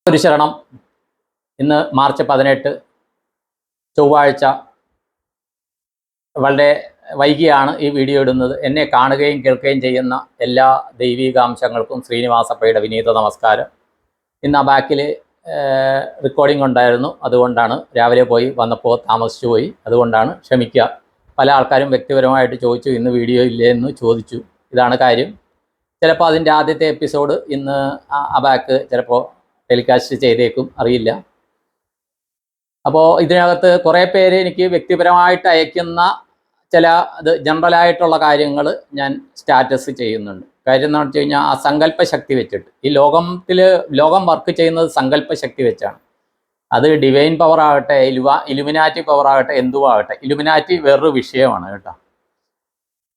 ഒരു ശരണം. ഇന്ന് മാർച്ച് 18 ചൊവ്വാഴ്ച. വളരെ വൈകിയാണ് ഈ വീഡിയോ ഇടുന്നത്. എന്നെ കാണുകയും കേൾക്കുകയും ചെയ്യുന്ന എല്ലാ ദൈവികാംശങ്ങൾക്കും ശ്രീനിവാസപ്പയുടെ വിനീത നമസ്കാരം. ഇന്ന് ആ ബാക്കിൽ റെക്കോർഡിംഗ് ഉണ്ടായിരുന്നു, അതുകൊണ്ടാണ് രാവിലെ പോയി വന്നപ്പോൾ താമസിച്ചു പോയി. അതുകൊണ്ടാണ്, ക്ഷമിക്കുക. പല ആൾക്കാരും വ്യക്തിപരമായിട്ട് ചോദിച്ചു, ഇന്ന് വീഡിയോ ഇല്ലേ എന്ന് ചോദിച്ചു. ഇതാണ് കാര്യം. ചിലപ്പോൾ അതിൻ്റെ ആദ്യത്തെ എപ്പിസോഡ് ഇന്ന് ആ ബാക്ക് ചിലപ്പോൾ ടെലികാസ്റ്റ് ചെയ്തേക്കും, അറിയില്ല. അപ്പോൾ ഇതിനകത്ത് കുറേ പേര് എനിക്ക് വ്യക്തിപരമായിട്ട് അയക്കുന്ന ചില ജനറലായിട്ടുള്ള കാര്യങ്ങൾ ഞാൻ സ്റ്റാറ്റസ് ചെയ്യുന്നുണ്ട്. കാര്യം എന്താണെന്ന് വെച്ച് കഴിഞ്ഞാൽ, ആ സങ്കല്പ ശക്തി വെച്ചിട്ട് ഈ ലോകം വർക്ക് ചെയ്യുന്നത് സങ്കല്പ ശക്തി വെച്ചാണ്. അത് ഡിവൈൻ പവർ ആകട്ടെ, ഇലുമിനാറ്റി പവർ ആകട്ടെ, എന്തുവാകട്ടെ. ഇലുമിനാറ്റി വേറൊരു വിഷയമാണ് കേട്ടോ.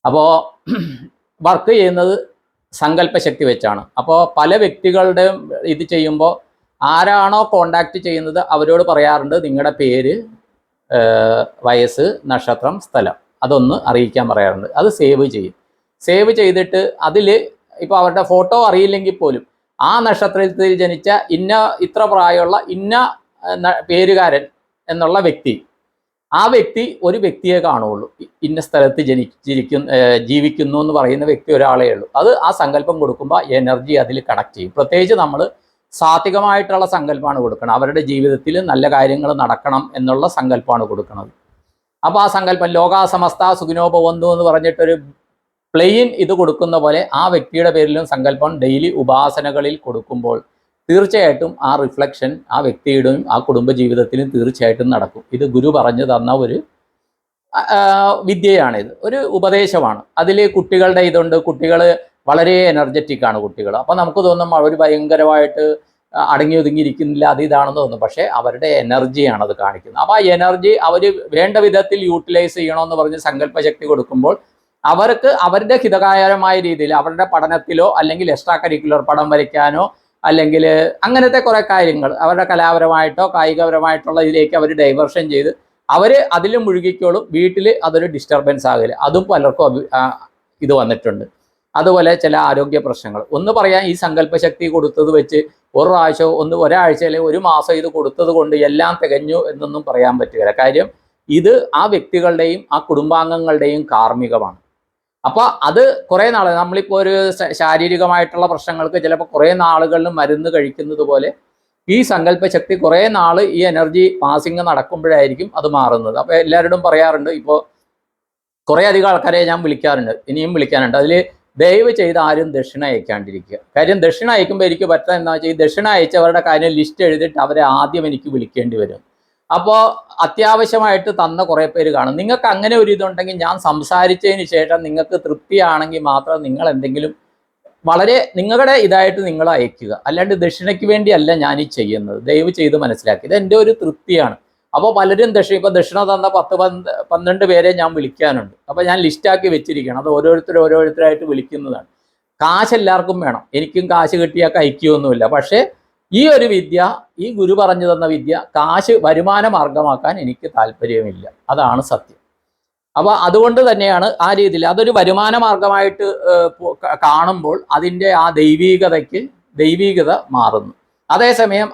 അപ്പോൾ വർക്ക് ചെയ്യുന്നത് സങ്കല്പ ശക്തി വെച്ചാണ്. അപ്പോൾ പല വ്യക്തികളുടെയും ഇത് ചെയ്യുമ്പോൾ ആരാണോ കോണ്ടാക്ട് ചെയ്യുന്നത് അവരോട് പറയാറുണ്ട്, നിങ്ങളുടെ പേര്, വയസ്സ്, നക്ഷത്രം, സ്ഥലം അതൊന്ന് അറിയിക്കാൻ പറയാറുണ്ട്. അത് സേവ് ചെയ്യും. സേവ് ചെയ്തിട്ട് അതിൽ ഇപ്പോൾ അവരുടെ ഫോട്ടോ അറിയില്ലെങ്കിൽ പോലും ആ നക്ഷത്രത്തിൽ ജനിച്ച ഇത്ര പ്രായമുള്ള പേരുകാരൻ എന്നുള്ള വ്യക്തി, ആ വ്യക്തി ഒരു വ്യക്തിയെ കാണുകയുള്ളൂ. ഇന്ന സ്ഥലത്ത് ജീവിക്കുന്നു എന്ന് പറയുന്ന വ്യക്തി ഒരാളേ ഉള്ളൂ. അത് ആ സങ്കല്പം കൊടുക്കുമ്പോൾ എനർജി അതിൽ കണക്ട് ചെയ്യും. പ്രത്യേകിച്ച് നമ്മൾ സാത്വികമായിട്ടുള്ള സങ്കല്പമാണ് കൊടുക്കണം. അവരുടെ ജീവിതത്തിൽ നല്ല കാര്യങ്ങൾ നടക്കണം എന്നുള്ള സങ്കല്പമാണ് കൊടുക്കുന്നത്. അപ്പോൾ ആ സങ്കല്പം ലോകാസമസ്ത സുഖിനോ ഭവന്തു എന്ന് പറഞ്ഞിട്ടൊരു പ്ലെയിൻ ഇത് കൊടുക്കുന്ന പോലെ ആ വ്യക്തിയുടെ പേരിലും സങ്കല്പം ഡെയിലി ഉപാസനകളിൽ കൊടുക്കുമ്പോൾ തീർച്ചയായിട്ടും ആ റിഫ്ലക്ഷൻ ആ വ്യക്തിയുടെയും ആ കുടുംബ ജീവിതത്തിലും തീർച്ചയായിട്ടും നടക്കും. ഇത് ഗുരു പറഞ്ഞു തന്ന ഒരു വിദ്യയാണിത്, ഒരു ഉപദേശമാണ്. അതിൽ കുട്ടികളുടെ ഇതുണ്ട്. കുട്ടികൾ വളരെ എനർജറ്റിക് ആണ് കുട്ടികൾ. അപ്പോൾ നമുക്ക് തോന്നും അവർ ഭയങ്കരമായിട്ട് അടങ്ങി ഒതുങ്ങിയിരിക്കുന്നില്ല, അത് ഇതാണെന്ന് തോന്നും. പക്ഷേ അവരുടെ എനർജിയാണ് അത് കാണിക്കുന്നത്. അപ്പോൾ ആ എനർജി അവർ വേണ്ട വിധത്തിൽ യൂട്ടിലൈസ് ചെയ്യണമെന്ന് പറഞ്ഞ് സങ്കല്പശക്തി കൊടുക്കുമ്പോൾ അവർക്ക് അവരുടെ ഹിതകരമായ രീതിയിൽ അവരുടെ പഠനത്തിലോ അല്ലെങ്കിൽ എക്സ്ട്രാ കരിക്കുലർ പടം വരയ്ക്കാനോ അല്ലെങ്കിൽ അങ്ങനത്തെ കുറേ കാര്യങ്ങൾ അവരുടെ കലാപരമായിട്ടോ കായികപരമായിട്ടുള്ള ഇതിലേക്ക് അവർ ഡൈവേർഷൻ ചെയ്ത് അവർ അതിൽ മുഴുകിക്കോളും. വീട്ടിൽ അതൊരു ഡിസ്റ്റർബൻസ് ആകില്ല. അതും പലർക്കും ഇത് വന്നിട്ടുണ്ട്. അതുപോലെ ചില ആരോഗ്യ പ്രശ്നങ്ങൾ. ഒന്ന് പറയാൻ, ഈ സങ്കല്പശക്തി കൊടുത്തത് വെച്ച് ഒരാഴ്ച അല്ലെങ്കിൽ ഒരു മാസം ഇത് കൊടുത്തത് കൊണ്ട് എല്ലാം തികഞ്ഞു എന്നൊന്നും പറയാൻ പറ്റുകയില്ല. കാര്യം ഇത് ആ വ്യക്തികളുടെയും ആ കുടുംബാംഗങ്ങളുടെയും കാർമ്മികമാണ്. അപ്പോൾ അത് കുറേ നാൾ നമ്മളിപ്പോൾ ഒരു ശാരീരികമായിട്ടുള്ള പ്രശ്നങ്ങൾക്ക് ചിലപ്പോൾ കുറേ നാളുകളിൽ മരുന്ന് കഴിക്കുന്നത് പോലെ ഈ സങ്കല്പശക്തി കുറേ നാൾ ഈ എനർജി പാസിങ് നടക്കുമ്പോഴായിരിക്കും അത് മാറുന്നത്. അപ്പോൾ എല്ലാവരോടും പറയാറുണ്ട്, ഇപ്പോൾ കുറേ അധികം ആൾക്കാരെ ഞാൻ വിളിക്കാറുണ്ട്, ഇനിയും വിളിക്കാനുണ്ട്. അതിൽ ദയവ് ചെയ്ത് ആരും ദക്ഷിണ അയക്കാണ്ടിരിക്കുക. കാര്യം ദക്ഷിണ അയക്കുമ്പോൾ എനിക്ക് പറ്റുന്നത് എന്താ വെച്ചാൽ, ഈ ദക്ഷിണ അയച്ചവരുടെ കാര്യം ലിസ്റ്റ് എഴുതിയിട്ട് അവരെ ആദ്യം എനിക്ക് വിളിക്കേണ്ടി വരും. അപ്പോൾ അത്യാവശ്യമായിട്ട് തന്ന കുറേ പേര് കാണും. നിങ്ങൾക്ക് അങ്ങനെ ഒരു ഇതുണ്ടെങ്കിൽ ഞാൻ സംസാരിച്ചതിന് ശേഷം നിങ്ങൾക്ക് തൃപ്തിയാണെങ്കിൽ മാത്രം നിങ്ങൾ എന്തെങ്കിലും വളരെ നിങ്ങളുടെ ഇതായിട്ട് നിങ്ങൾ അയക്കുക. അല്ലാണ്ട് ദക്ഷിണയ്ക്ക് വേണ്ടിയല്ല ഞാൻ ഈ ചെയ്യുന്നത്. ദയവ് ചെയ്ത് മനസ്സിലാക്കി, ഇത് എൻ്റെ ഒരു തൃപ്തിയാണ്. അപ്പോൾ പലരും ഇപ്പോൾ ദക്ഷിണ തന്ന 10-12 പേരെ ഞാൻ വിളിക്കാനുണ്ട്. അപ്പോൾ ഞാൻ ലിസ്റ്റാക്കി വെച്ചിരിക്കണം. അത് ഓരോരുത്തരായിട്ട് വിളിക്കുന്നതാണ്. കാശ് എല്ലാവർക്കും വേണം. എനിക്കും കാശ് കിട്ടിയാൽ കഴിക്കുകയൊന്നുമില്ല. പക്ഷേ ഈ ഒരു വിദ്യ, ഈ ഗുരു പറഞ്ഞു തന്ന വിദ്യ കാശ് വരുമാന മാർഗമാക്കാൻ എനിക്ക് താല്പര്യമില്ല. അതാണ് സത്യം. അപ്പോൾ അതുകൊണ്ട് തന്നെയാണ് ആ രീതിയിൽ അതൊരു വരുമാന മാർഗമായിട്ട് കാണുമ്പോൾ അതിൻ്റെ ആ ദൈവീകത മാറുന്നു. അതേസമയം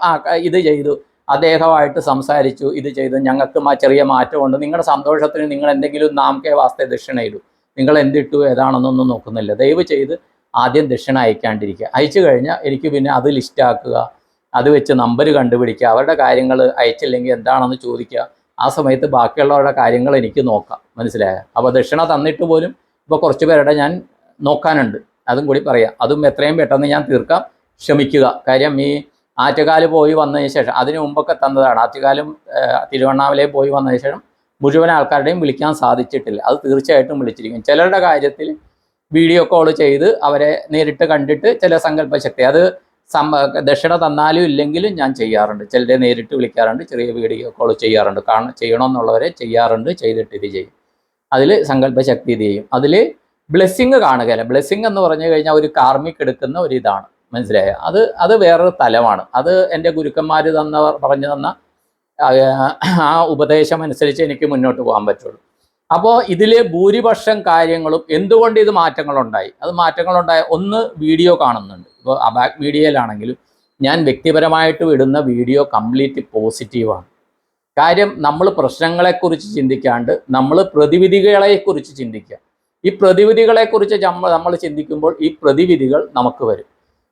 ഇത് ചെയ്തു, അദ്ദേഹമായിട്ട് സംസാരിച്ചു, ഇത് ചെയ്തു, ഞങ്ങൾക്ക് ചെറിയ മാറ്റമുണ്ട്, നിങ്ങളുടെ സന്തോഷത്തിന് നിങ്ങൾ എന്തെങ്കിലും നാമക്കേ വാസ്തേ ദക്ഷിണ ഇടൂ, നിങ്ങൾ എന്തിട്ടു ഏതാണെന്നൊന്നും നോക്കുന്നില്ല. ദയവ് ചെയ്ത് ആദ്യം ദക്ഷിണ അയക്കാണ്ടിരിക്കുക. അയച്ചു കഴിഞ്ഞാൽ എനിക്ക് പിന്നെ അത് ലിസ്റ്റാക്കുക, അത് വെച്ച് നമ്പർ കണ്ടുപിടിക്കുക, അവരുടെ കാര്യങ്ങൾ അയച്ചില്ലെങ്കിൽ എന്താണെന്ന് ചോദിക്കുക. ആ സമയത്ത് ബാക്കിയുള്ളവരുടെ കാര്യങ്ങൾ എനിക്ക് നോക്കാം. മനസ്സിലായോ? അപ്പോൾ ദക്ഷിണ തന്നിട്ട് പോലും ഇപ്പോൾ കുറച്ച് പേരുടെ ഞാൻ നോക്കാനുണ്ട്, അതും കൂടി പറയാം. അതും എത്രയും പെട്ടെന്ന് ഞാൻ തീർക്കാം. ശ്രമിക്കുക. കാര്യം ഈ ആറ്റുകാല് പോയി വന്നതിന് ശേഷം, അതിന് മുമ്പൊക്കെ തന്നതാണ്. ആറ്റുകാലും തിരുവണ്ണാമലയിൽ പോയി വന്നതിന് ശേഷം മുഴുവൻ ആൾക്കാരുടെയും വിളിക്കാൻ സാധിച്ചിട്ടില്ല. അത് തീർച്ചയായിട്ടും വിളിച്ചിരിക്കും. ചിലരുടെ കാര്യത്തിൽ വീഡിയോ കോൾ ചെയ്ത് അവരെ നേരിട്ട് കണ്ടിട്ട് ചില സങ്കല്പശക്തി, അത് ദക്ഷിണ തന്നാലും ഇല്ലെങ്കിലും ഞാൻ ചെയ്യാറുണ്ട്. ചിലരെ നേരിട്ട് വിളിക്കാറുണ്ട്, ചെറിയ വീഡിയോ കോൾ ചെയ്യാറുണ്ട്. ചെയ്യണമെന്നുള്ളവരെ ചെയ്യാറുണ്ട്, ചെയ്തിട്ട് ഇത് ചെയ്യും. അതിൽ സങ്കല്പശക്തി ഇത് ചെയ്യും. അതിൽ ബ്ലെസ്സിങ് കാണുകയല്ല. ബ്ലെസ്സിങ് എന്ന് പറഞ്ഞു കഴിഞ്ഞാൽ ഒരു കാർമിക് എടുക്കുന്ന ഒരു ഇതാണ്. മനസ്സിലായ? അത് വേറൊരു തലമാണ്. അത് എൻ്റെ ഗുരുക്കന്മാർ പറഞ്ഞു തന്ന ആ ഉപദേശം അനുസരിച്ച് എനിക്ക് മുന്നോട്ട് പോകാൻ പറ്റുള്ളൂ. അപ്പോൾ ഇതിൽ ഭൂരിപക്ഷം കാര്യങ്ങളും എന്തുകൊണ്ട് ഇത് മാറ്റങ്ങളുണ്ടായി, ഒന്ന് വീഡിയോ കാണുന്നുണ്ട്. ഇപ്പോൾ അബാക് മീഡിയയിലാണെങ്കിലും ഞാൻ വ്യക്തിപരമായിട്ട് വിടുന്ന വീഡിയോ കംപ്ലീറ്റ് പോസിറ്റീവാണ്. കാര്യം നമ്മൾ പ്രശ്നങ്ങളെക്കുറിച്ച് ചിന്തിക്കാണ്ട് നമ്മൾ പ്രതിവിധികളെക്കുറിച്ച് ചിന്തിക്കുക. ഈ പ്രതിവിധികളെക്കുറിച്ച് നമ്മൾ ചിന്തിക്കുമ്പോൾ ഈ പ്രതിവിധികൾ നമുക്ക് വരും.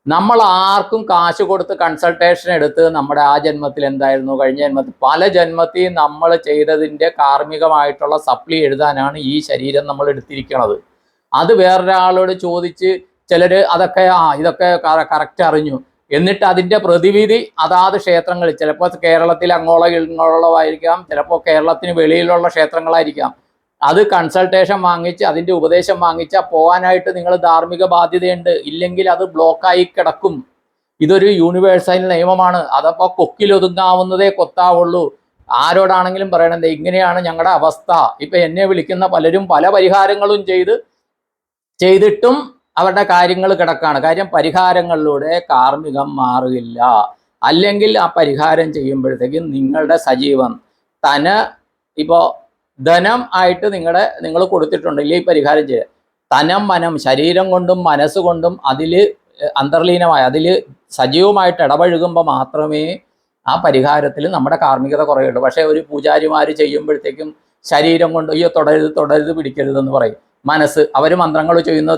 നമ്മൾ ആർക്കും കാശ് കൊടുത്ത് കൺസൾട്ടേഷൻ എടുത്ത് നമ്മുടെ ആ ജന്മത്തിൽ എന്തായിരുന്നു, കഴിഞ്ഞ ജന്മത്തിൽ, പല ജന്മത്തിൽ നമ്മൾ ചെയ്തതിൻ്റെ കാർമ്മികമായിട്ടുള്ള സപ്ലി എഴുതാനാണ് ഈ ശരീരം നമ്മൾ എടുത്തിരിക്കുന്നത്. അത് വേറൊരാളോട് ചോദിച്ച് ചിലർ അതൊക്കെ ഇതൊക്കെ കറക്റ്റ് അറിഞ്ഞു, എന്നിട്ട് അതിൻ്റെ പ്രതിവിധി അതാത് ക്ഷേത്രങ്ങളിൽ, ചിലപ്പോൾ കേരളത്തിൽ ഇങ്ങോളമായിരിക്കാം, ചിലപ്പോൾ കേരളത്തിന് വെളിയിലുള്ള ക്ഷേത്രങ്ങളായിരിക്കാം, അത് കൺസൾട്ടേഷൻ വാങ്ങിച്ച് അതിൻ്റെ ഉപദേശം വാങ്ങിച്ചാൽ പോകാനായിട്ട് നിങ്ങൾ ധാർമ്മിക ബാധ്യതയുണ്ട്. ഇല്ലെങ്കിൽ അത് ബ്ലോക്കായി കിടക്കും. ഇതൊരു യൂണിവേഴ്സൽ നിയമമാണ്. അതപ്പോൾ കൊക്കിലൊതുങ്ങാവുന്നതേ കൊത്താവുള്ളൂ. ആരോടാണെങ്കിലും പറയണത് ഇങ്ങനെയാണ് ഞങ്ങളുടെ അവസ്ഥ. ഇപ്പം എന്നെ വിളിക്കുന്ന പലരും പല പരിഹാരങ്ങളും ചെയ്തിട്ടും അവരുടെ കാര്യങ്ങൾ കിടക്കാണ്. കാര്യം പരിഹാരങ്ങളിലൂടെ കാർമ്മികം മാറില്ല. അല്ലെങ്കിൽ ആ പരിഹാരം ചെയ്യുമ്പോഴത്തേക്കും നിങ്ങളുടെ സജീവം ഇപ്പോൾ ധനം ആയിട്ട് നിങ്ങൾ കൊടുത്തിട്ടുണ്ടെങ്കിൽ ഈ പരിഹാരം ചെയ്യുക, തനം മനം ശരീരം കൊണ്ടും മനസ്സുകൊണ്ടും അതിൽ അന്തർലീനമായി അതിൽ സജീവമായിട്ട് ഇടപഴകുമ്പോൾ മാത്രമേ ആ പരിഹാരത്തിൽ നമ്മുടെ കാർമ്മികത കുറയുള്ളൂ. പക്ഷേ ഒരു പൂജാരിമാർ ചെയ്യുമ്പോഴത്തേക്കും ശരീരം കൊണ്ട് അയ്യോ തൊടരുത് പിടിക്കരുതെന്ന് പറയും. മനസ്സ് അവർ മന്ത്രങ്ങൾ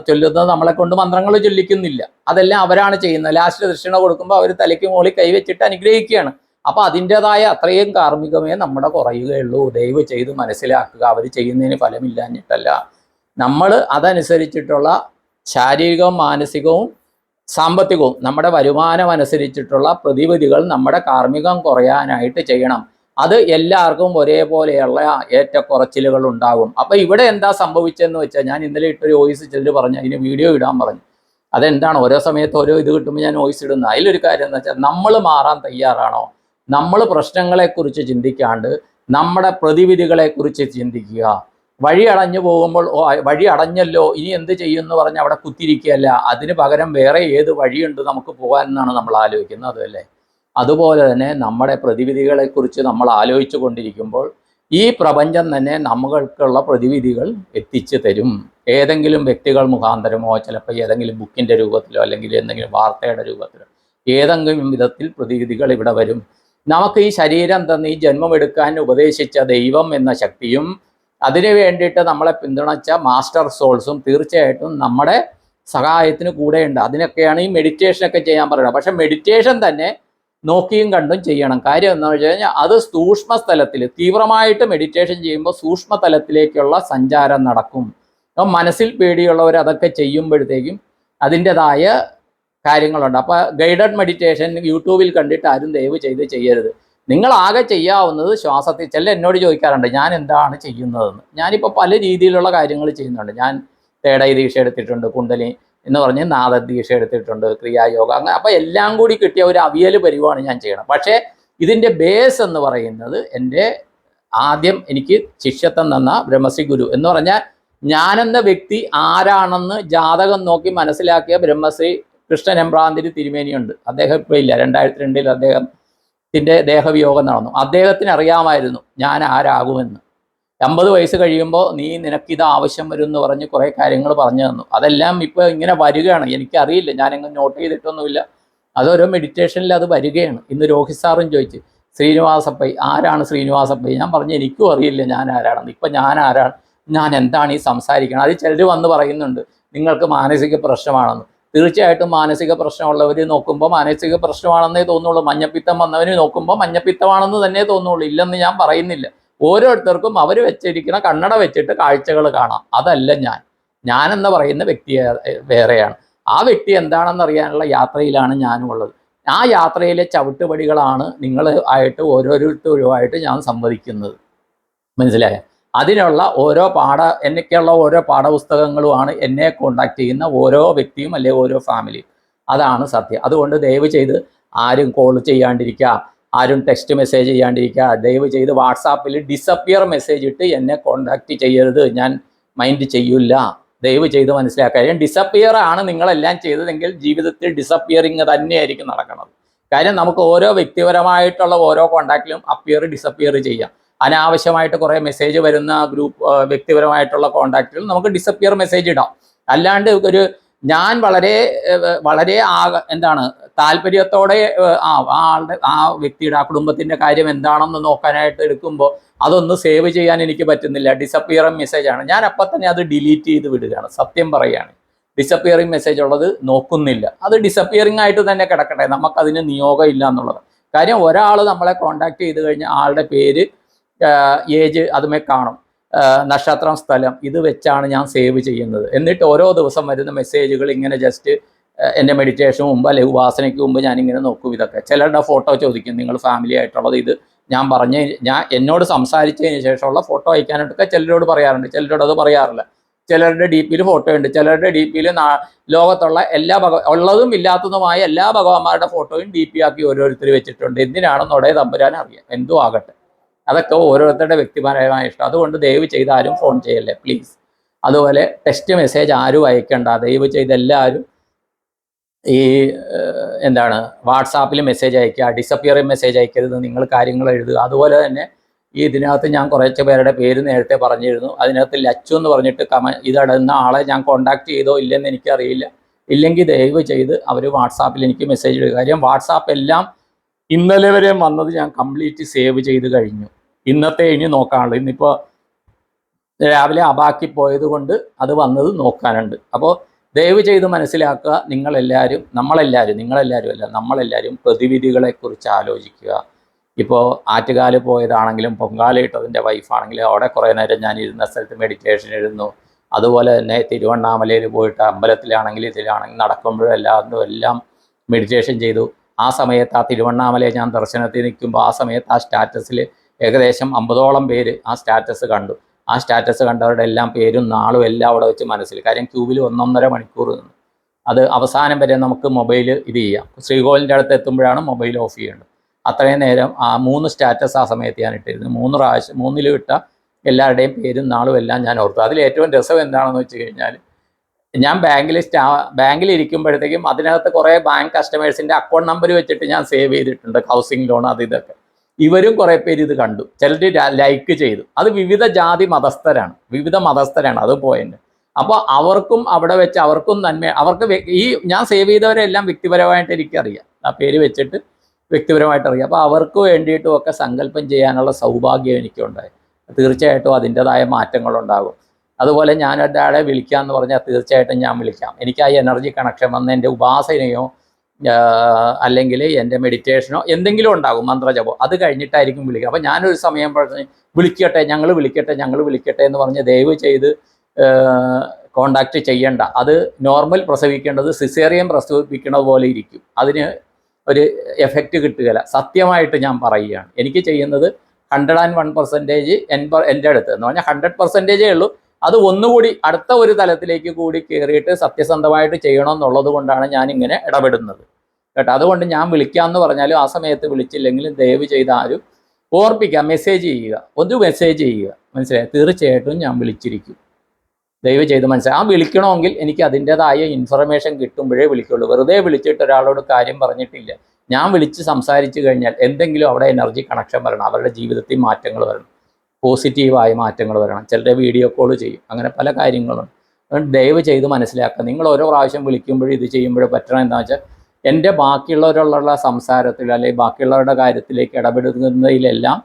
ചൊല്ലുന്നത് നമ്മളെ കൊണ്ട് മന്ത്രങ്ങൾ ചൊല്ലിക്കുന്നില്ല, അതെല്ലാം അവരാണ് ചെയ്യുന്നത്. ലാസ്റ്റ് ദക്ഷിണ കൊടുക്കുമ്പോൾ അവർ തലയ്ക്ക് മുകളിൽ കൈവച്ചിട്ട് അനുഗ്രഹിക്കുകയാണ്. അപ്പോൾ അതിൻ്റെതായ അത്രയും കാർമ്മികമേ നമ്മുടെ കുറയുകയുള്ളൂ. ദയവ് ചെയ്ത് മനസ്സിലാക്കുക. അവർ ചെയ്യുന്നതിന് ഫലമില്ലാഞ്ഞിട്ടല്ല, നമ്മൾ അതനുസരിച്ചിട്ടുള്ള ശാരീരികവും മാനസികവും സാമ്പത്തികവും നമ്മുടെ വരുമാനം അനുസരിച്ചിട്ടുള്ള പ്രതിവിധികൾ നമ്മുടെ കാർമ്മികം കുറയാനായിട്ട് ചെയ്യണം. അത് എല്ലാവർക്കും ഒരേപോലെയുള്ള ഏറ്റക്കുറച്ചിലുകൾ ഉണ്ടാകും. അപ്പോൾ ഇവിടെ എന്താ സംഭവിച്ചതെന്ന് വെച്ചാൽ, ഞാൻ ഇന്നലെ ഇട്ടൊരു വോയിസ് ചിലർ പറഞ്ഞു, അതിന് വീഡിയോ ഇടാൻ പറഞ്ഞു. അതെന്താണ്, ഓരോ സമയത്ത് ഓരോ ഇത് കിട്ടുമ്പോൾ ഞാൻ വോയിസ് ഇടുന്നത്. അതിലൊരു കാര്യം എന്ന് വെച്ചാൽ, നമ്മൾ മാറാൻ തയ്യാറാണോ? നമ്മൾ പ്രശ്നങ്ങളെക്കുറിച്ച് ചിന്തിക്കാണ്ട് നമ്മുടെ പ്രതിവിധികളെക്കുറിച്ച് ചിന്തിക്കുക. വഴി അടഞ്ഞു പോകുമ്പോൾ വഴി അടഞ്ഞല്ലോ ഇനി എന്ത് ചെയ്യുമെന്ന് പറഞ്ഞ് അവിടെ കുത്തിരിക്കുകയല്ല, അതിന് പകരം വേറെ ഏത് വഴിയുണ്ട് നമുക്ക് പോകാൻ എന്നാണ് നമ്മൾ ആലോചിക്കുന്നത്. അതല്ലേ? അതുപോലെ തന്നെ നമ്മുടെ പ്രതിവിധികളെക്കുറിച്ച് നമ്മൾ ആലോചിച്ചു കൊണ്ടിരിക്കുമ്പോൾ ഈ പ്രപഞ്ചം തന്നെ നമ്മൾക്കുള്ള പ്രതിവിധികൾ എത്തിച്ചു തരും. ഏതെങ്കിലും വ്യക്തികൾ മുഖാന്തരമോ, ചിലപ്പോൾ ഏതെങ്കിലും ബുക്കിൻ്റെ രൂപത്തിലോ അല്ലെങ്കിൽ എന്തെങ്കിലും വാർത്തയുടെ രൂപത്തിലോ ഏതെങ്കിലും വിധത്തിൽ പ്രതിവിധികൾ ഇവിടെ വരും. നമുക്ക് ഈ ശരീരം തന്നെ ഈ ജന്മം എടുക്കാൻ ഉപദേശിച്ച ദൈവം എന്ന ശക്തിയും അതിനു വേണ്ടിയിട്ട് നമ്മളെ പിന്തുണച്ച മാസ്റ്റർ സോൾസും തീർച്ചയായിട്ടും നമ്മുടെ സഹായത്തിന് കൂടെയുണ്ട്. അതിനൊക്കെയാണ് ഈ മെഡിറ്റേഷനൊക്കെ ചെയ്യാൻ പറയുന്നത്. പക്ഷെ മെഡിറ്റേഷൻ തന്നെ നോക്കിയും കണ്ടും ചെയ്യണം. കാര്യം എന്താണെന്ന് വെച്ച് കഴിഞ്ഞാൽ, അത് സൂക്ഷ്മതലത്തിൽ തീവ്രമായിട്ട് മെഡിറ്റേഷൻ ചെയ്യുമ്പോൾ സൂക്ഷ്മതലത്തിലേക്കുള്ള സഞ്ചാരം നടക്കും. അപ്പം മനസ്സിൽ പേടിയുള്ളവർ അതൊക്കെ ചെയ്യുമ്പോഴത്തേക്കും അതിൻ്റെതായ കാര്യങ്ങളുണ്ട്. അപ്പോൾ ഗൈഡഡ് മെഡിറ്റേഷൻ യൂട്യൂബിൽ കണ്ടിട്ട് ആരും ദയവ് ചെയ്ത് ചെയ്യരുത്. നിങ്ങളാകെ ചെയ്യാവുന്നത് ശ്വാസത്തിൽ. ചില എന്നോട് ചോദിക്കാറുണ്ട് ഞാൻ എന്താണ് ചെയ്യുന്നതെന്ന്. ഞാനിപ്പോൾ പല രീതിയിലുള്ള കാര്യങ്ങൾ ചെയ്യുന്നുണ്ട്. ഞാൻ തേടൈ ദീക്ഷ എടുത്തിട്ടുണ്ട്, കുണ്ടലി എന്ന് പറഞ്ഞ് നാദദീക്ഷ എടുത്തിട്ടുണ്ട്, ക്രിയായോഗ, അങ്ങനെ. അപ്പോൾ എല്ലാം കൂടി കിട്ടിയ ഒരു അവിയൽ പരിവാണ് ഞാൻ ചെയ്യണം. പക്ഷേ ഇതിൻ്റെ ബേസ് എന്ന് പറയുന്നത് എൻ്റെ ആദ്യം എനിക്ക് ശിഷ്യത്വം തന്ന ബ്രഹ്മശ്രീ ഗുരു എന്ന് പറഞ്ഞാൽ, ഞാനെന്ന വ്യക്തി ആരാണെന്ന് ജാതകം നോക്കി മനസ്സിലാക്കിയ ബ്രഹ്മശ്രീ കൃഷ്ണൻ എമ്പ്രാന്തിരി തിരുമേനിയുണ്ട്. അദ്ദേഹം ഇപ്പോൾ ഇല്ല. 2002 അദ്ദേഹത്തിൻ്റെ ദേഹവിയോഗം നടന്നു. അദ്ദേഹത്തിന് അറിയാമായിരുന്നു ഞാൻ ആരാകുമെന്ന്. 50 വയസ്സ് കഴിയുമ്പോൾ നിനക്കിത് ആവശ്യം വരും എന്ന് പറഞ്ഞ് കുറേ കാര്യങ്ങൾ പറഞ്ഞു തന്നു. അതെല്ലാം ഇപ്പോൾ ഇങ്ങനെ വരികയാണ്. എനിക്കറിയില്ല, ഞാനെങ്ങനെ നോട്ട് ചെയ്തിട്ടൊന്നുമില്ല. അതൊരോ മെഡിറ്റേഷനിൽ അത് വരികയാണ്. ഇന്ന് രോഹിത് സാറും ചോദിച്ചു, ശ്രീനിവാസപ്പൈ ആരാണ് ശ്രീനിവാസപ്പൈ? ഞാൻ പറഞ്ഞു എനിക്കും അറിയില്ല ഞാൻ ആരാണെന്ന്. ഇപ്പം ഞാൻ ആരാണ്, ഞാൻ എന്താണ് ഈ സംസാരിക്കണം? അത് ചിലർ വന്ന് പറയുന്നുണ്ട് നിങ്ങൾക്ക് മാനസിക പ്രശ്നമാണെന്ന്. തീർച്ചയായിട്ടും മാനസിക പ്രശ്നമുള്ളവർ നോക്കുമ്പോൾ മാനസിക പ്രശ്നമാണെന്നേ തോന്നുള്ളൂ. മഞ്ഞപ്പിത്തം വന്നവർ നോക്കുമ്പോൾ മഞ്ഞപ്പിത്തമാണെന്ന് തന്നെ തോന്നുള്ളൂ. ഇല്ലെന്ന് ഞാൻ പറയുന്നില്ല. ഓരോരുത്തർക്കും അവർ വെച്ചിരിക്കുന്ന കണ്ണട വെച്ചിട്ട് കാഴ്ചകൾ കാണാം. അതല്ല ഞാനെന്ന് പറയുന്ന വ്യക്തി വേറെയാണ്. ആ വ്യക്തി എന്താണെന്നറിയാനുള്ള യാത്രയിലാണ് ഞാനും ഉള്ളത്. ആ യാത്രയിലെ ചവിട്ടുപടികളാണ് നിങ്ങൾ ആയിട്ട് ഓരോരുത്തരുമായിട്ട് ഞാൻ സംവദിക്കുന്നത്. മനസ്സിലായോ? അതിനുള്ള എനിക്കുള്ള ഓരോ പാഠപുസ്തകങ്ങളുമാണ് എന്നെ കോണ്ടാക്ട് ചെയ്യുന്ന ഓരോ വ്യക്തിയും അല്ലെങ്കിൽ ഓരോ ഫാമിലിയും. അതാണ് സത്യം. അതുകൊണ്ട് ദയവ് ചെയ്ത് ആരും കോൾ ചെയ്യാണ്ടിരിക്കുക, ആരും ടെക്സ്റ്റ് മെസ്സേജ് ചെയ്യാണ്ടിരിക്കുക. ദയവ് ചെയ്ത് വാട്സാപ്പിൽ ഡിസപ്പിയർ മെസ്സേജ് ഇട്ട് എന്നെ കോണ്ടാക്ട് ചെയ്യരുത്. ഞാൻ മൈൻഡ് ചെയ്യില്ല. ദയവ് ചെയ്ത് മനസ്സിലാക്കുക. കാര്യം ഡിസപ്പിയർ ആണ് നിങ്ങളെല്ലാം ചെയ്തതെങ്കിൽ ജീവിതത്തിൽ ഡിസപ്പിയറിങ് തന്നെയായിരിക്കും നടക്കുന്നത്. കാര്യം നമുക്ക് ഓരോ വ്യക്തിപരമായിട്ടുള്ള ഓരോ കോണ്ടാക്റ്റിലും അപ്പിയർ ഡിസപ്പിയർ ചെയ്യാം. അനാവശ്യമായിട്ട് കുറേ മെസ്സേജ് വരുന്ന ഗ്രൂപ്പ് വ്യക്തിപരമായിട്ടുള്ള കോണ്ടാക്റ്റുകൾ നമുക്ക് ഡിസപ്പിയർ മെസ്സേജ് ഇടാം. അല്ലാണ്ട് ഞാൻ വളരെ എന്താണ് താല്പര്യത്തോടെ ആ വ്യക്തിയുടെ ആ കുടുംബത്തിന്റെ കാര്യം എന്താണെന്ന് നോക്കാനായിട്ട് എടുക്കുമ്പോൾ അതൊന്ന് സേവ് ചെയ്യാൻ എനിക്ക് പറ്റുന്നില്ല. ഡിസപ്പിയറിംഗ് മെസ്സേജ് ആണ്. ഞാൻ അപ്പം തന്നെ അത് ഡിലീറ്റ് ചെയ്ത് വിടുകയാണ്. സത്യം പറയുകയാണ്. ഡിസപ്പിയറിംഗ് മെസ്സേജ് ഉള്ളത് നോക്കുന്നില്ല. അത് ഡിസപ്പിയറിംഗ് ആയിട്ട് തന്നെ കിടക്കട്ടെ, നമുക്കതിന് നിയോഗം ഇല്ല എന്നുള്ളത്. കാര്യം ഒരാൾ നമ്മളെ കോണ്ടാക്ട് ചെയ്ത് കഴിഞ്ഞാൽ ആളുടെ പേര്, ഏജ് അതുമേ കാണും, നക്ഷത്രം, സ്ഥലം, ഇത് വെച്ചാണ് ഞാൻ സേവ് ചെയ്യുന്നത്. എന്നിട്ട് ഓരോ ദിവസം വരുന്ന മെസ്സേജുകൾ ഇങ്ങനെ ജസ്റ്റ് എൻ്റെ മെഡിറ്റേഷന് മുമ്പ് അല്ലെങ്കിൽ ഉപാസനയ്ക്ക് മുമ്പ് ഞാനിങ്ങനെ നോക്കും. ഇതൊക്കെ ചിലരുടെ ഫോട്ടോ ചോദിക്കും, നിങ്ങൾ ഫാമിലി ആയിട്ടുള്ളത്. ഇത് ഞാൻ എന്നോട് സംസാരിച്ചതിന് ശേഷമുള്ള ഫോട്ടോ അയക്കാനായിട്ടൊക്കെ ചിലരോട് പറയാറുണ്ട്, ചിലരോട് അത് പറയാറില്ല. ചിലരുടെ ഡി പിയിൽ ഫോട്ടോ ഉണ്ട്, ചിലരുടെ ഡി പിയിൽ ലോകത്തുള്ള എല്ലാ ഉള്ളതും ഇല്ലാത്തതുമായ എല്ലാ ഭഗവാന്മാരുടെ ഫോട്ടോയും ഡി പി ആക്കി ഓരോരുത്തർ വെച്ചിട്ടുണ്ട്. എന്തിനാണെന്നോടെ തമ്പുരാൻ അറിയാം. എന്തോ ആകട്ടെ, അതൊക്കെ ഓരോരുത്തരുടെ വ്യക്തിപരമായ ഇഷ്ടം. അതുകൊണ്ട് ദയവ് ചെയ്ത് ആരും ഫോൺ ചെയ്യല്ലേ പ്ലീസ്. അതുപോലെ ടെക്സ്റ്റ് മെസ്സേജ് ആരും അയക്കണ്ട. ദയവ് ചെയ്ത് എല്ലാവരും ഈ വാട്സാപ്പിൽ മെസ്സേജ് അയക്കുക, ഡിസപ്പിയറിംഗ് മെസ്സേജ് അയക്കരുത്. നിങ്ങൾ കാര്യങ്ങൾ എഴുതുക. അതുപോലെ തന്നെ ഇതിനകത്ത് ഞാൻ കുറച്ച് പേരുടെ പേര് നേരത്തെ പറഞ്ഞിരുന്നു. അതിനകത്ത് ലച്ചു എന്ന് പറഞ്ഞിട്ട് ഇതിടുന്ന ആളെ ഞാൻ കോണ്ടാക്ട് ചെയ്തോ ഇല്ലെന്ന് എനിക്കറിയില്ല. ഇല്ലെങ്കിൽ ദയവ് ചെയ്ത് അവർ വാട്സാപ്പിൽ എനിക്ക് മെസ്സേജ് ഇടുക. കാര്യം വാട്സാപ്പ് എല്ലാം ഇന്നലെ വരെ വന്നത് ഞാൻ കംപ്ലീറ്റ് സേവ് ചെയ്ത് കഴിഞ്ഞു. ഇന്നത്തെ ഇനി നോക്കാനുള്ളൂ. ഇന്നിപ്പോൾ രാവിലെ അബാക്കി പോയത് കൊണ്ട് അത് വന്നത് നോക്കാനുണ്ട്. അപ്പോൾ ദയവ് ചെയ്ത് മനസ്സിലാക്കുക, നമ്മളെല്ലാവരും പ്രതിവിധികളെക്കുറിച്ച് ആലോചിക്കുക. ഇപ്പോൾ ആറ്റുകാല് പോയതാണെങ്കിലും പൊങ്കാലയിട്ടതിൻ്റെ വൈഫാണെങ്കിലും അവിടെ കുറേ നേരം ഞാൻ ഇരുന്ന സ്ഥലത്ത് മെഡിറ്റേഷൻ ഇരുന്നു. അതുപോലെ തന്നെ തിരുവണ്ണാമലയിൽ പോയിട്ട് അമ്പലത്തിലാണെങ്കിലും ഇതിലാണെങ്കിലും നടക്കുമ്പോഴെല്ലാം മെഡിറ്റേഷൻ ചെയ്തു. ആ സമയത്ത് ആ തിരുവണ്ണാമലയെ ഞാൻ ദർശനത്തിൽ നിൽക്കുമ്പോൾ ആ സമയത്ത് ആ സ്റ്റാറ്റസിൽ ഏകദേശം 50ഓളം പേര് ആ സ്റ്റാറ്റസ് കണ്ടു. ആ സ്റ്റാറ്റസ് കണ്ടവരുടെ എല്ലാം പേരും നാളും എല്ലാം അവിടെ വെച്ച് മനസ്സിൽ. കാര്യം ക്യൂബിൽ 1.5 മണിക്കൂർ നിന്ന് അത് അവസാനം വരെ നമുക്ക് മൊബൈൽ ഇത് ചെയ്യാം. ശ്രീകോവിലിൻ്റെ അടുത്ത് എത്തുമ്പോഴാണ് മൊബൈൽ ഓഫ് ചെയ്യേണ്ടത്. അത്രയും നേരം ആ 3 സ്റ്റാറ്റസ് ആ സമയത്ത് ഞാൻ ഇട്ടിരുന്നു. 3 പ്രാവശ്യം 3 ഇട്ട എല്ലാവരുടെയും പേരും നാളും എല്ലാം ഞാൻ ഓർത്തു. അതിൽ ഏറ്റവും രസം എന്താണെന്ന് വെച്ച് കഴിഞ്ഞാൽ, ഞാൻ ബാങ്കിൽ ഇരിക്കുമ്പോഴത്തേക്കും അതിനകത്ത് കുറേ ബാങ്ക് കസ്റ്റമേഴ്സിൻ്റെ അക്കൗണ്ട് നമ്പർ വെച്ചിട്ട് ഞാൻ സേവ് ചെയ്തിട്ടുണ്ട്, ഹൗസിംഗ് ലോൺ അത് ഇതൊക്കെ. ഇവരും കുറേ പേര് ഇത് കണ്ടു, ചിലർ ലൈക്ക് ചെയ്തു. അത് വിവിധ ജാതി മതസ്ഥരാണ്, അത് പോയിന്റ്. അപ്പോൾ അവർക്കും അവിടെ വെച്ച് അവർക്കും അവർക്ക് ഈ ഞാൻ സേവ് ചെയ്തവരെല്ലാം വ്യക്തിപരമായിട്ട് എനിക്കറിയാം, ആ പേര് വെച്ചിട്ട് വ്യക്തിപരമായിട്ട് അറിയാം. അപ്പോൾ അവർക്ക് വേണ്ടിയിട്ടും ഒക്കെ സങ്കല്പം ചെയ്യാനുള്ള സൗഭാഗ്യം എനിക്കുണ്ടായി. തീർച്ചയായിട്ടും അതിൻ്റെതായ മാറ്റങ്ങളുണ്ടാകും. അതുപോലെ ഞാൻ ഒരാളെ വിളിക്കാമെന്ന് പറഞ്ഞാൽ തീർച്ചയായിട്ടും ഞാൻ വിളിക്കാം. എനിക്ക് ആ എനർജി കണക്ഷൻ വന്ന് എൻ്റെ ഉപാസനയോ അല്ലെങ്കിൽ എൻ്റെ മെഡിറ്റേഷനോ എന്തെങ്കിലും ഉണ്ടാകും, മന്ത്രജപോ, അത് കഴിഞ്ഞിട്ടായിരിക്കും വിളിക്കുക. അപ്പോൾ ഞാനൊരു സമയം ഞങ്ങൾ വിളിക്കട്ടെ എന്ന് പറഞ്ഞ് ദയവ് ചെയ്ത് കോണ്ടാക്ട് ചെയ്യണ്ട. അത് നോർമൽ പ്രസവിക്കേണ്ടത് സിസേറിയൻ പ്രസവിപ്പിക്കണ പോലെ ഇരിക്കും. അതിന് ഒരു എഫക്റ്റ് കിട്ടുകയില്ല. സത്യമായിട്ട് ഞാൻ പറയുകയാണ്. എനിക്ക് ചെയ്യുന്നത് 101% എൻ്റെ അടുത്ത് എന്ന് പറഞ്ഞാൽ 100% ഉള്ളൂ. അത് ഒന്നുകൂടി അടുത്ത ഒരു തലത്തിലേക്ക് കൂടി കയറിയിട്ട് സത്യസന്ധമായിട്ട് ചെയ്യണമെന്നുള്ളത് കൊണ്ടാണ് ഞാനിങ്ങനെ ഇടപെടുന്നത് കേട്ടോ. അതുകൊണ്ട് ഞാൻ വിളിക്കാമെന്ന് പറഞ്ഞാലും ആ സമയത്ത് വിളിച്ചില്ലെങ്കിലും ദയവ് ചെയ്ത് ആരും ഓർപ്പിക്കുക, മെസ്സേജ് ചെയ്യുക, മനസ്സിലായി. തീർച്ചയായിട്ടും ഞാൻ വിളിച്ചിരിക്കും. ദയവ് ചെയ്ത് മനസ്സിലായി. ആ വിളിക്കണമെങ്കിൽ എനിക്ക് അതിൻ്റെതായ ഇൻഫർമേഷൻ കിട്ടുമ്പോഴേ വിളിക്കുള്ളൂ. വെറുതെ വിളിച്ചിട്ട് ഒരാളോട് കാര്യം പറഞ്ഞിട്ടില്ല. ഞാൻ വിളിച്ച് സംസാരിച്ച് കഴിഞ്ഞാൽ എന്തെങ്കിലും അവിടെ എനർജി കണക്ഷൻ വരണം, അവരുടെ ജീവിതത്തിൽ മാറ്റങ്ങൾ വരണം, പോസിറ്റീവായ മാറ്റങ്ങൾ വരണം. ചിലരുടെ വീഡിയോ കോൾ ചെയ്യും, അങ്ങനെ പല കാര്യങ്ങളുണ്ട്. അതുകൊണ്ട് ദയവ് ചെയ്ത് മനസ്സിലാക്കുക. നിങ്ങൾ ഓരോ പ്രാവശ്യം വിളിക്കുമ്പോഴും ഇത് ചെയ്യുമ്പോഴും പറ്റണം എന്താണെന്ന് വെച്ചാൽ, എൻ്റെ ബാക്കിയുള്ളവരുള്ള സംസാരത്തിൽ അല്ലെങ്കിൽ ബാക്കിയുള്ളവരുടെ കാര്യത്തിലേക്ക് ഇടപെടുന്നതിലെല്ലാം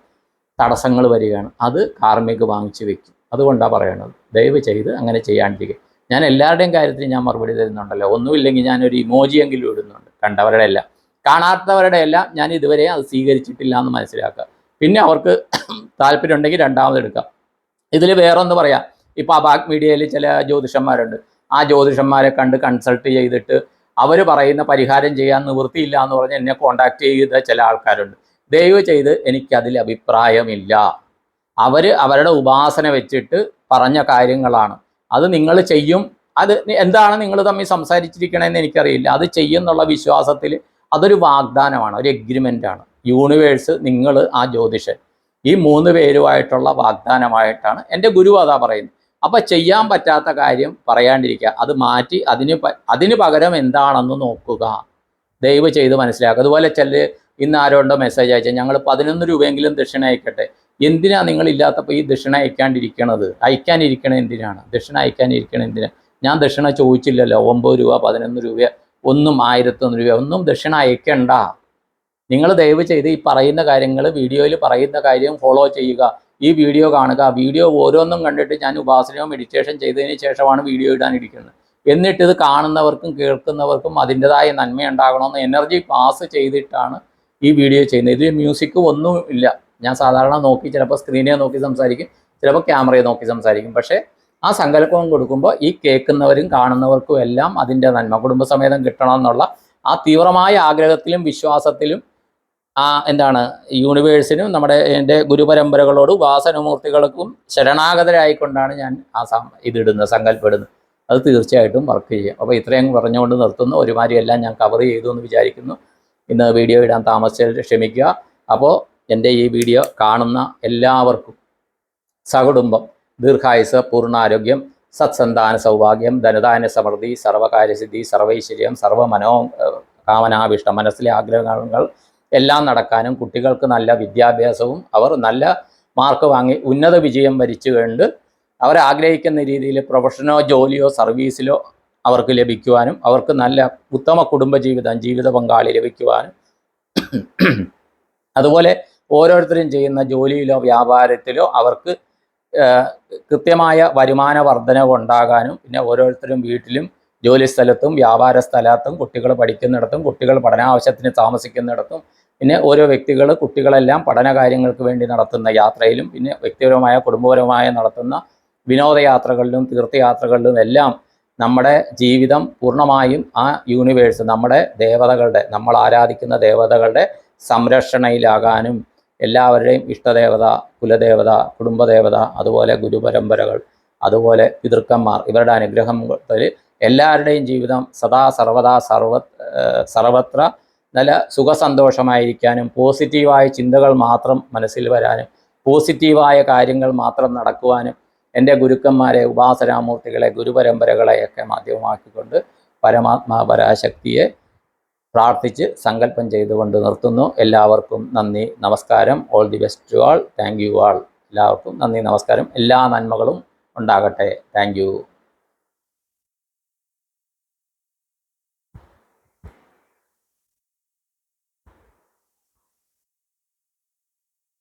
തടസ്സങ്ങൾ വരികയാണ്. അത് കാർമ്മിക വാങ്ങിച്ച് വെക്കും. അതുകൊണ്ടാണ് പറയണത്, ദയവ് ചെയ്ത് അങ്ങനെ ചെയ്യാണ്ടിരിക്കുക. ഞാൻ എല്ലാവരുടെയും കാര്യത്തിൽ ഞാൻ മറുപടി തരുന്നുണ്ടല്ലോ. ഒന്നുമില്ലെങ്കിൽ ഞാനൊരു ഇമോജിയെങ്കിലും ഇടുന്നുണ്ട്. കണ്ടവരുടെ എല്ലാം, കാണാത്തവരുടെ എല്ലാം ഞാൻ ഇതുവരെ അത് സ്വീകരിച്ചിട്ടില്ല എന്ന് മനസ്സിലാക്കുക. പിന്നെ അവർക്ക് താല്പര്യം ഉണ്ടെങ്കിൽ രണ്ടാമത് എടുക്കാം. ഇതിൽ വേറൊന്ന് പറയാം. ഇപ്പോൾ അബാക് മീഡിയയിൽ ചില ജ്യോതിഷന്മാരുണ്ട്. ആ ജ്യോതിഷന്മാരെ കണ്ട് കൺസൾട്ട് ചെയ്തിട്ട് അവർ പറയുന്ന പരിഹാരം ചെയ്യാൻ നിവൃത്തിയില്ല എന്ന് പറഞ്ഞ് എന്നെ കോണ്ടാക്ട് ചെയ്ത ചില ആൾക്കാരുണ്ട്. ദയവ് ചെയ്ത് എനിക്കതിൽ അഭിപ്രായമില്ല. അവരുടെ ഉപാസന വെച്ചിട്ട് പറഞ്ഞ കാര്യങ്ങളാണ്. അത് നിങ്ങൾ ചെയ്യും. അത് എന്താണ് നിങ്ങൾ തമ്മിൽ സംസാരിച്ചിരിക്കണമെന്ന് എനിക്കറിയില്ല. അത് ചെയ്യുന്നുള്ള വിശ്വാസത്തിൽ അതൊരു വാഗ്ദാനമാണ്, ഒരു എഗ്രിമെൻ്റാണ്. യൂണിവേഴ്സ്, നിങ്ങൾ, ആ ജ്യോതിഷൻ, ഈ 3 പേരുമായിട്ടുള്ള വാഗ്ദാനമായിട്ടാണ് എൻ്റെ ഗുരു അതാ പറയുന്നത്. അപ്പോൾ ചെയ്യാൻ പറ്റാത്ത കാര്യം പറയാണ്ടിരിക്കുക, അത് മാറ്റി അതിന് പകരം എന്താണെന്ന് നോക്കുക. ദയവ് ചെയ്ത് മനസ്സിലാക്കുക. അതുപോലെ ഇന്ന് ആരോണ്ടോ മെസ്സേജ് അയച്ചാൽ ഞങ്ങൾ 11 രൂപയെങ്കിലും ദക്ഷിണ അയക്കട്ടെ. എന്തിനാണ് നിങ്ങളില്ലാത്തപ്പോൾ ഈ ദക്ഷിണ അയക്കാനിരിക്കണത് എന്തിനാണ്? ദക്ഷിണ അയക്കാനിരിക്കണത് എന്തിനാണ്? ഞാൻ ദക്ഷിണ ചോദിച്ചില്ലല്ലോ. 9 രൂപ 11 രൂപ ഒന്നും 1001 രൂപ ഒന്നും ദക്ഷിണ അയക്കണ്ട. നിങ്ങൾ ദയവ് ചെയ്ത് ഈ പറയുന്ന കാര്യങ്ങൾ, വീഡിയോയിൽ പറയുന്ന കാര്യം ഫോളോ ചെയ്യുക. ഈ വീഡിയോ കാണുക. വീഡിയോ ഓരോന്നും കണ്ടിട്ട് ഞാൻ ഉപാസനയോ മെഡിറ്റേഷൻ ചെയ്തതിന് ശേഷമാണ് വീഡിയോ ഇടാനിരിക്കുന്നത്. എന്നിട്ട് ഇത് കാണുന്നവർക്കും കേൾക്കുന്നവർക്കും അതിൻ്റെതായ നന്മ ഉണ്ടാകണമെന്ന് എനർജി പാസ് ചെയ്തിട്ടാണ് ഈ വീഡിയോ ചെയ്യുന്നത്. ഇതിൽ മ്യൂസിക് ഒന്നും ഇല്ല. ഞാൻ സാധാരണ നോക്കി ചിലപ്പോൾ സ്ക്രീനെ നോക്കി സംസാരിക്കും, ചിലപ്പോൾ ക്യാമറയെ നോക്കി സംസാരിക്കും. പക്ഷേ ആ സങ്കല്പം കൊടുക്കുമ്പോൾ ഈ കേൾക്കുന്നവരും കാണുന്നവർക്കും എല്ലാം അതിൻ്റെ നന്മ കുടുംബസമേതം കിട്ടണമെന്നുള്ള ആ തീവ്രമായ ആഗ്രഹത്തിലും വിശ്വാസത്തിലും എന്താണ് യൂണിവേഴ്സിനും നമ്മുടെ എൻ്റെ ഗുരുപരമ്പരകളോട് ഉപാസനമൂർത്തികൾക്കും ശരണാഗതരായിക്കൊണ്ടാണ് ഞാൻ ഇതിടുന്നത്, സങ്കല്പം ഇടുന്നത്. അത് തീർച്ചയായിട്ടും വർക്ക് ചെയ്യും. അപ്പോൾ ഇത്രയും പറഞ്ഞുകൊണ്ട് നിർത്തുന്നു. ഒരുമാതിരി എല്ലാം ഞാൻ കവർ ചെയ്തു എന്ന് വിചാരിക്കുന്നു. ഇന്ന് വീഡിയോ ഇടാൻ താമസിച്ചതിൽ ക്ഷമിക്കുക. അപ്പോൾ എൻ്റെ ഈ വീഡിയോ കാണുന്ന എല്ലാവർക്കും സകുടുംബം ദീർഘായുസ്, പൂർണ്ണാരോഗ്യം, സത്സന്താന സൗഭാഗ്യം, ധനധാന്യ സമൃദ്ധി, സർവകാര്യസിദ്ധി, സർവൈശ്വര്യം, കാമനാഭിഷ്ടം, മനസ്സിലെ ആഗ്രഹങ്ങൾ എല്ലാം നടക്കാനും കുട്ടികൾക്ക് നല്ല വിദ്യാഭ്യാസവും അവർ നല്ല മാർക്ക് വാങ്ങി ഉന്നത വിജയം വരിച്ചുകൊണ്ട് അവർ ആഗ്രഹിക്കുന്ന രീതിയിൽ പ്രൊഫഷനോ ജോലിയോ സർവീസിലോ അവർക്ക് ലഭിക്കുവാനും അവർക്ക് നല്ല ഉത്തമ ജീവിത പങ്കാളി ലഭിക്കുവാനും അതുപോലെ ഓരോരുത്തരും ചെയ്യുന്ന ജോലിയിലോ വ്യാപാരത്തിലോ അവർക്ക് കൃത്യമായ വരുമാന വർധനവ് ഉണ്ടാകാനും പിന്നെ ഓരോരുത്തരും വീട്ടിലും ജോലിസ്ഥലത്തും വ്യാപാര സ്ഥലത്തും കുട്ടികൾ പഠിക്കുന്നിടത്തും കുട്ടികൾ പഠനാവശ്യത്തിന് താമസിക്കുന്നിടത്തും പിന്നെ ഓരോ വ്യക്തികൾ കുട്ടികളെല്ലാം പഠന കാര്യങ്ങൾക്ക് വേണ്ടി നടത്തുന്ന യാത്രയിലും പിന്നെ വ്യക്തിപരമായ കുടുംബപരമായ നടത്തുന്ന വിനോദയാത്രകളിലും തീർത്ഥയാത്രകളിലും എല്ലാം നമ്മുടെ ജീവിതം പൂർണ്ണമായും ആ യൂണിവേഴ്സ് നമ്മുടെ ദേവതകളുടെ നമ്മൾ ആരാധിക്കുന്ന ദേവതകളുടെ സംരക്ഷണയിലാകാനും എല്ലാവരുടെയും ഇഷ്ടദേവത, കുലദേവത, കുടുംബദേവത, അതുപോലെ ഗുരുപരമ്പരകൾ, അതുപോലെ പിതൃക്കന്മാർ ഇവരുടെ അനുഗ്രഹത്തിൽ എല്ലാവരുടെയും ജീവിതം സദാ സർവദാ സർവത്ര നല്ല സുഖസന്തോഷമായിരിക്കാനും പോസിറ്റീവായ ചിന്തകൾ മാത്രം മനസ്സിൽ വരാനും പോസിറ്റീവായ കാര്യങ്ങൾ മാത്രം നടക്കുവാനും എൻ്റെ ഗുരുക്കന്മാരെ, ഉപാസനാമൂർത്തികളെ, ഗുരുപരമ്പരകളെയൊക്കെ മാധ്യമമാക്കിക്കൊണ്ട് പരമാത്മാ പരാശക്തിയെ പ്രാർത്ഥിച്ച് സങ്കല്പം ചെയ്തുകൊണ്ട് നിർത്തുന്നു. എല്ലാവർക്കും നന്ദി, നമസ്കാരം. All the best to all. Thank you all. എല്ലാവർക്കും നന്ദി, നമസ്കാരം. എല്ലാ നന്മകളും ഉണ്ടാകട്ടെ. Thank U.